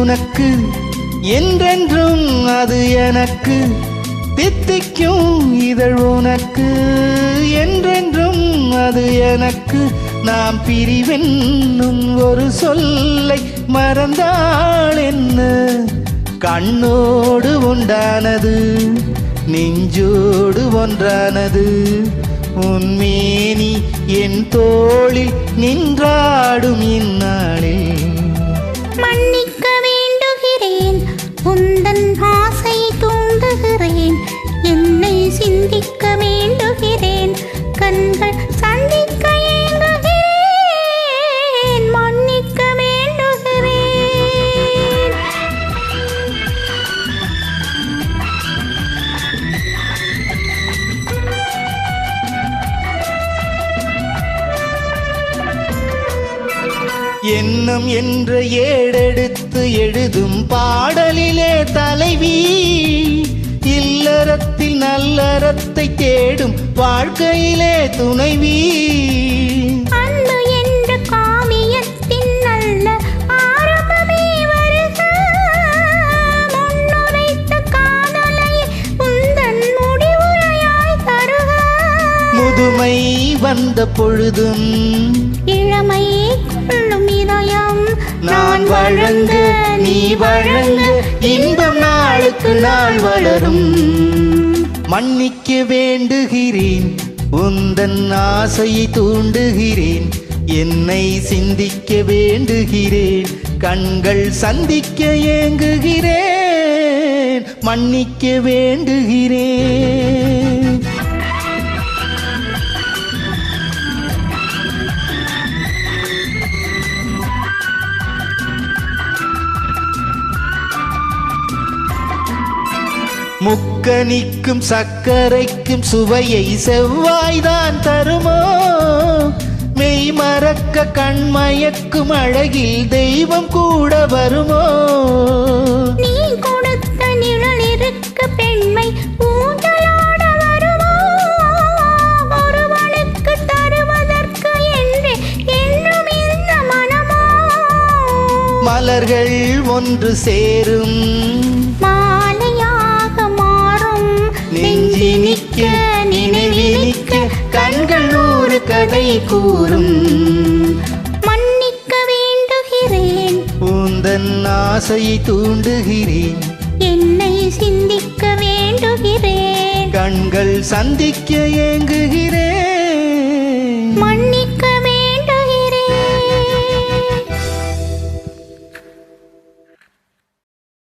உனக்கு என்றென்றும் அது எனக்கு தித்திக்கும் இதழ் உனக்கு என்றென்றும் அது எனக்கு நாம் பிரிவென்னும் ஒரு சொல்லை மறந்தாள் என்ன கண்ணோடு உண்டானது நெஞ்சோடு ஒன்றானது உன்மேனி என் தோளில் நின்றாடும் இந்நாளில் மன்னிக்க வேண்டுகிறேன் உந்தன் ஆசை தூண்டுகிறேன் என்னை சிந்திக்க வேண்டுகிறேன் கண்கள் சந்திக்க ஏங்குகிறேன் மன்னிக்க வேண்டுகிறேன் எண்ணம் என்ற ஏடெடுத்து எழுதும் பாடலிலே தலைவி இல்லறத்தில் நல்லறத்தை தேடும் வாழ்க்கையிலே துணைவி அன்பு என்ற காவியத்தின் நல்ல ஆரம்பமே வருக முன்னுரைத்த காதலை உந்தன் முடிவுரையாய் தருக முதுமை வந்த பொழுதும் இளமை கொள்ளும் இதயம் நான் வழங்க நீ வழங்க இன்பம் நாளுக்கு நாள் வளரும் மன்னிக்க வேண்டுகிறேன் உந்தன் ஆசையை தூண்டுகிறேன் என்னை சிந்திக்க வேண்டுகிறேன் கண்கள் சந்திக்க ஏங்குகிறேன் மன்னிக்க வேண்டுகிறேன் முக்கனிக்கும் சர்க்கரைக்கும் சுவையை செவ்வாய்தான் தருமோ மெய் மறக்க கண்மயக்கும் அழகில் தெய்வம் கூட வருமோ நீ கொடுத்த நிழல் இருக்க பெண்மை ஊஞ்சலாட வருமோ ஒருவனுக்கு தருவதற்கு என்று என்னும் இந்த மனமோ மலர்கள் ஒன்று சேரும் நெஞ்சினிக்க நினைவினிக்க கண்கள் நூறு கதை கூறும் மன்னிக்க வேண்டுகிறேன் உந்தன் ஆசையை தூண்டுகிறேன் என்னை சிந்திக்க வேண்டுகிறேன் கண்கள் சந்திக்க ஏங்குகிறேன்